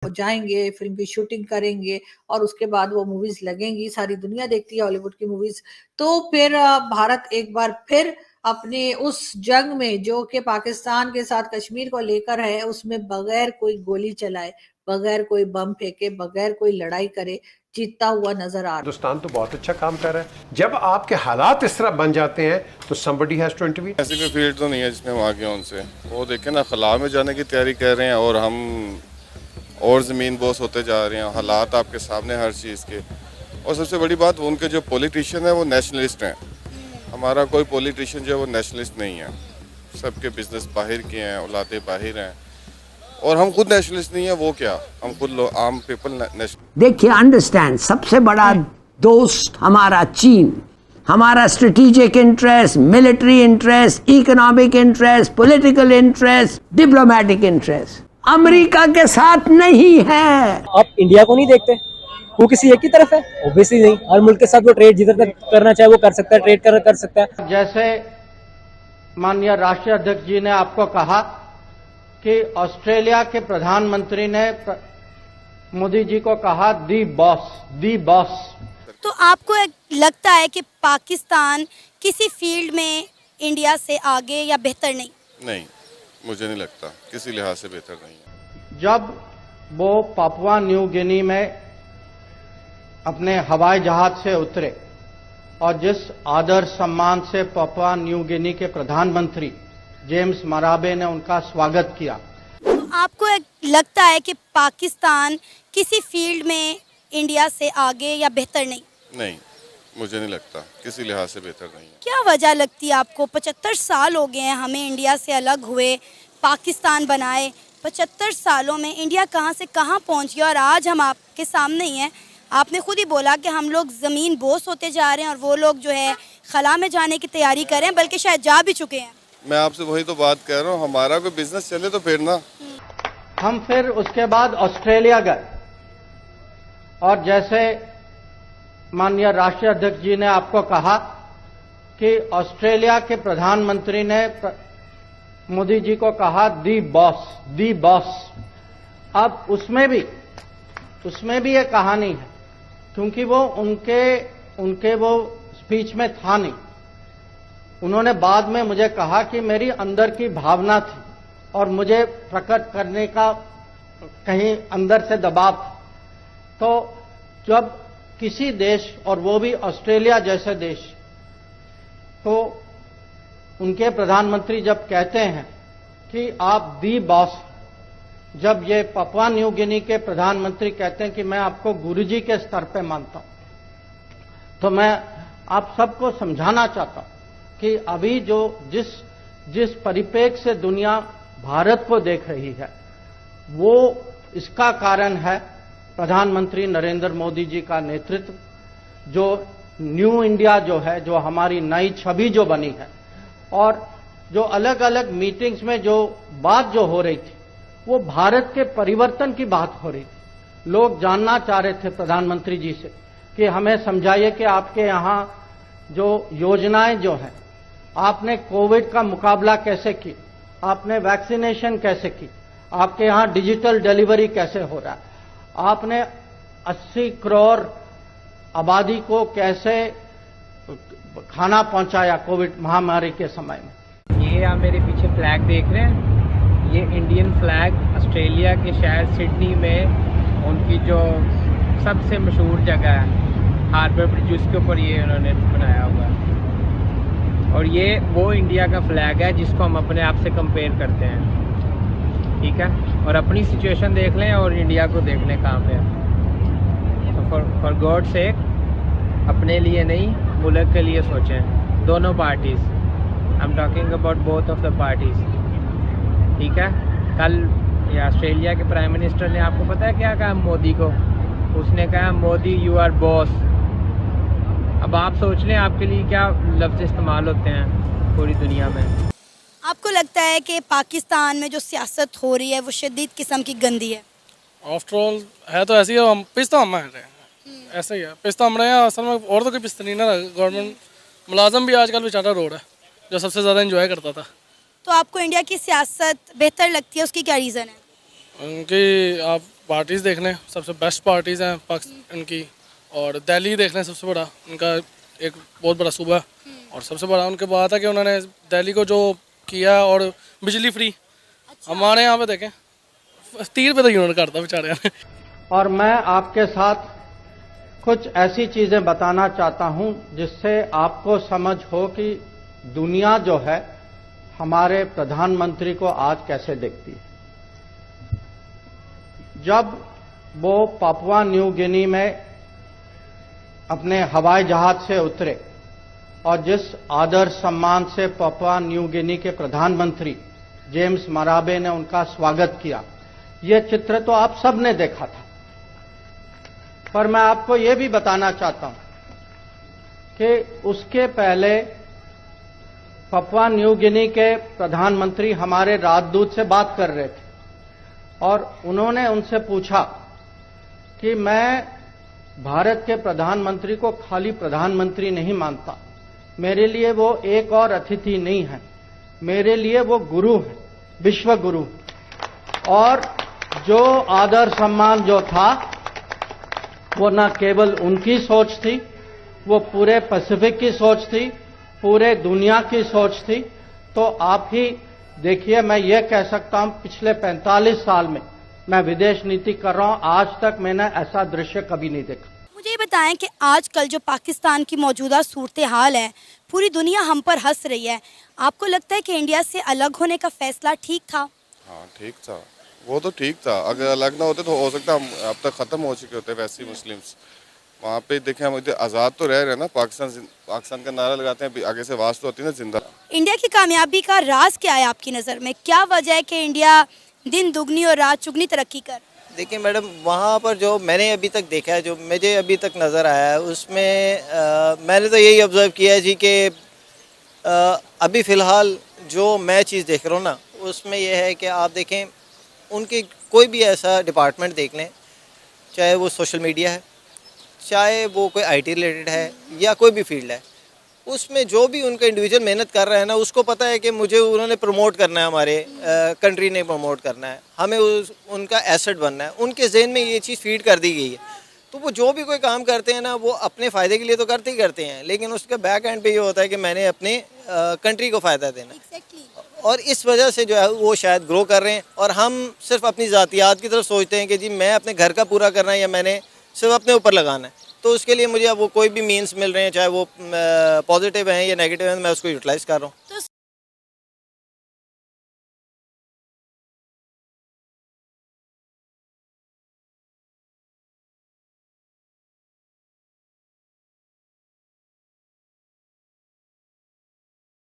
जाएँगे, फ़िल्म की शूटिंग करेंगे और उसके बाद वो मूवीज़ लगेंगी, सारी दुनिया देखती है हॉलीवुड की मूवीज़। तो फिर भारत एक बार फिर अपने उस जंग में जो कि पाकिस्तान के साथ कश्मीर को लेकर है, उसमें बगैर कोई गोली चलाए, बगैर कोई बम फेंके, बगैर कोई लड़ाई करे, जीतता हुआ नज़र आ रहा है। हिंदुस्तान तो बहुत अच्छा काम कर रहा है। जब आपके हालात इस तरह बन जाते हैं तो somebody has to intervene। ऐसी कोई फील्ड तो नहीं है जिसमें हम आगे हैं उनसे। वो देखें ना, खला में जाने की तैयारी कर रहे हैं और हम और ज़मीन बोस होते जा रहे हैं। हालात आपके सामने हर चीज़ के। और सबसे बड़ी बात, उनके जो पॉलिटिशियन है वो नेशनलिस्ट हैं। हमारा कोई पॉलिटिशियन जो है वो नेशनलिस्ट नहीं है। सबके बिजनेस बाहर के हैं, औलादे बाहर हैं, और हम खुद नेशनलिस्ट नहीं है। वो क्या, हम खुद आम पीपल नेशनल। देखिए, अंडरस्टैंड, सबसे बड़ा दोस्त हमारा चीन, हमारा strategic interest, military interest, economic interest, political interest, diplomatic interest America के साथ नहीं है। आप इंडिया को नहीं देखते? वो किसी एक की तरफ है? ऑब्वियसली नहीं। हर मुल्क के साथ वो ट्रेड जिधर तक करना चाहे वो कर सकता है, ट्रेड कर सकता है। जैसे माननीय राष्ट्रीय अध्यक्ष जी ने आपको कहा कि ऑस्ट्रेलिया के प्रधानमंत्री ने मोदी जी को कहा दी बॉस। तो आपको लगता है कि पाकिस्तान किसी फील्ड में इंडिया से आगे या बेहतर नहीं? नहीं, मुझे नहीं लगता किसी लिहाज से बेहतर नहीं है। जब वो पापुआ न्यू गिनी में अपने हवाई जहाज से उतरे और जिस आदर सम्मान से पापुआ न्यू गिनी के प्रधानमंत्री जेम्स मराबे ने उनका स्वागत किया। तो आपको लगता है कि पाकिस्तान किसी फील्ड में इंडिया से आगे या बेहतर नहीं? नहीं, मुझे नहीं लगता किसी लिहाज से बेहतर नहीं है। क्या वजह लगती है आपको? 75 साल हो गए हैं हमें इंडिया से अलग हुए, पाकिस्तान बनाए। 75 सालों में इंडिया कहां से कहां पहुंच गया और आज हम आपके सामने ही हैं। आपने खुद ही बोला कि हम लोग ज़मीन बोस होते जा रहे हैं और वो लोग जो है खला में जाने की तैयारी कर रहे हैं, बल्कि शायद जा भी चुके हैं। मैं आपसे वही तो बात कह रहा हूँ, हमारा कोई बिजनेस चले तो फिर ना। हम फिर उसके बाद ऑस्ट्रेलिया गए और जैसे माननीय राष्ट्रीय अध्यक्ष जी ने आपको कहा कि ऑस्ट्रेलिया के प्रधानमंत्री ने मोदी जी को कहा दी बॉस। अब उसमें भी एक कहानी है, क्योंकि वो उनके वो स्पीच में था नहीं। उन्होंने बाद में मुझे कहा कि मेरी अंदर की भावना थी और मुझे प्रकट करने का कहीं अंदर से दबाव था। तो जब किसी देश, और वो भी ऑस्ट्रेलिया जैसे देश, तो उनके प्रधानमंत्री जब कहते हैं कि आप दी बॉस, जब ये पापुआ न्यू गिनी के प्रधानमंत्री कहते हैं कि मैं आपको गुरुजी के स्तर पे मानता हूं, तो मैं आप सबको समझाना चाहता हूं कि अभी जो जिस परिप्रेक्ष्य से दुनिया भारत को देख रही है, वो इसका कारण है प्रधानमंत्री नरेंद्र मोदी जी का नेतृत्व। जो न्यू इंडिया जो है, जो हमारी नई छवि जो बनी है, और जो अलग अलग मीटिंग्स में जो बात जो हो रही थी, वो भारत के परिवर्तन की बात हो रही थी। लोग जानना चाह रहे थे प्रधानमंत्री जी से कि हमें समझाइए कि आपके यहाँ जो योजनाएं जो हैं, आपने कोविड का मुकाबला कैसे की, आपने वैक्सीनेशन कैसे की, आपके यहाँ डिजिटल डिलीवरी कैसे हो रहा है, आपने 80 करोड़ आबादी को कैसे खाना पहुंचाया कोविड महामारी के समय में। ये आप मेरे पीछे फ्लैग देख रहे हैं, ये इंडियन फ्लैग ऑस्ट्रेलिया के शहर सिडनी में उनकी जो सबसे मशहूर जगह है हार्बर ब्रिज, उसके ऊपर ये उन्होंने बनाया हुआ है। और ये वो इंडिया का फ्लैग है जिसको हम अपने आप से कंपेयर करते हैं, ठीक है। और अपनी सिचुएशन देख लें और इंडिया को देख लें कहाँ पे है। तो फॉर गॉड सेक अपने लिए नहीं, मुल्क के लिए सोचें। दोनों parties, I am talking about both of the parties, ठीक है। कल ये ऑस्ट्रेलिया के प्राइम मिनिस्टर ने, आपको पता है क्या कहा मोदी को? उसने कहा मोदी यू आर बॉस। अब आप सोच लें आपके लिए क्या लफ्ज़ इस्तेमाल होते हैं पूरी दुनिया में। आपको लगता है कि पाकिस्तान में जो सियासत हो रही है वो शदीद किस्म की गंदी है? आफ्टर ऑल है तो ऐसी है, हम पिस तो हम रहे हैं, ऐसा ही है, पिस तो हम रहे हैं असल में, और तो कोई पिस नहीं ना। गवर्नमेंट मुलाजम भी आजकल बेचारा रोड है जो सबसे ज़्यादा एंजॉय करता था। तो आपको इंडिया की सियासत बेहतर लगती है, उसकी क्या रीज़न है? कि आप पार्टीज़ देख लें, सबसे बेस्ट पार्टीज़ हैं पाकिस्तान की। और दिल्ली देख लें, सबसे बड़ा उनका एक बहुत बड़ा सूबा है। और सबसे बड़ा उनके बात है कि उन्होंने दिल्ली को जो किया, और बिजली फ्री। हमारे यहाँ पे देखें 30 रुपये तो यूनिट करता बेचारे ने। और मैं आपके साथ कुछ ऐसी चीजें बताना चाहता हूं जिससे आपको समझ हो कि दुनिया जो है हमारे प्रधानमंत्री को आज कैसे देखती है। जब वो पापुआ न्यू गिनी में अपने हवाई जहाज से उतरे और जिस आदर सम्मान से पापुआ न्यू गिनी के प्रधानमंत्री जेम्स मराबे ने उनका स्वागत किया, ये चित्र तो आप सब ने देखा था। पर मैं आपको ये भी बताना चाहता हूं कि उसके पहले पापुआ न्यू गिनी के प्रधानमंत्री हमारे राजदूत से बात कर रहे थे और उन्होंने उनसे पूछा कि मैं भारत के प्रधानमंत्री को खाली प्रधानमंत्री नहीं मानता, मेरे लिए वो एक और अतिथि नहीं है, मेरे लिए वो गुरु है, विश्व गुरु। और जो आदर सम्मान जो था वो न केवल उनकी सोच थी, वो पूरे पैसिफिक की सोच थी, पूरे दुनिया की सोच थी। तो आप ही देखिए, मैं ये कह सकता हूं पिछले 45 साल में मैं विदेश नीति कर रहा हूं, आज तक मैंने ऐसा दृश्य कभी नहीं देखा। मुझे ये बताएं कि आजकल जो पाकिस्तान की मौजूदा सूरत हाल है, पूरी दुनिया हम पर हंस रही है। आपको लगता है कि इंडिया से अलग होने का फैसला ठीक था? हाँ ठीक था, वो तो ठीक था। अगर अलग ना होते तो हो सकता हम अब तक ख़त्म हो चुके होते वैसे ही मुस्लिम्स। वहाँ पे देखें हम आज़ाद तो रह रहे हैं ना, पाकिस्तान का नारा लगाते हैं, आगे से आवाज़ तो होती है ना जिंदा। इंडिया की कामयाबी का राज क्या है आपकी नज़र में? क्या वजह है कि इंडिया दिन दुगनी और रात चुगनी तरक्की कर? देखिए मैडम, वहाँ पर जो मैंने अभी तक देखा है, जो मुझे अभी तक नज़र आया है, उसमें मैंने तो यही ऑब्ज़र्व किया है जी कि अभी फ़िलहाल जो मैं चीज़ देख रहा हूँ ना, उसमें यह है कि आप देखें उनके कोई भी ऐसा डिपार्टमेंट देख लें, चाहे वो सोशल मीडिया है, चाहे वो कोई आईटी रिलेटेड है या कोई भी फील्ड है, उसमें जो भी उनका इंडिविजुअल मेहनत कर रहा है ना, उसको पता है कि मुझे उन्होंने प्रमोट करना है, हमारे कंट्री ने प्रमोट करना है, हमें उनका एसेट बनना है। उनके जहन में ये चीज़ फीड कर दी गई है। तो वो जो भी कोई काम करते हैं ना, वो अपने फ़ायदे के लिए तो करते ही करते हैं, लेकिन उसके बैक एंड पे ये होता है कि मैंने अपने कंट्री को फ़ायदा देना है। और इस वजह से जो है वो शायद ग्रो कर रहे हैं, और हम सिर्फ अपनी ज़ातियात की तरफ सोचते हैं कि जी मैं अपने घर का पूरा करना है या मैंने सिर्फ अपने ऊपर लगाना है। तो उसके लिए मुझे अब वो कोई भी मीन्स मिल रहे हैं, चाहे वो पॉजिटिव हैं या नेगेटिव हैं, मैं उसको यूटिलाइज़ कर रहा हूँ। तो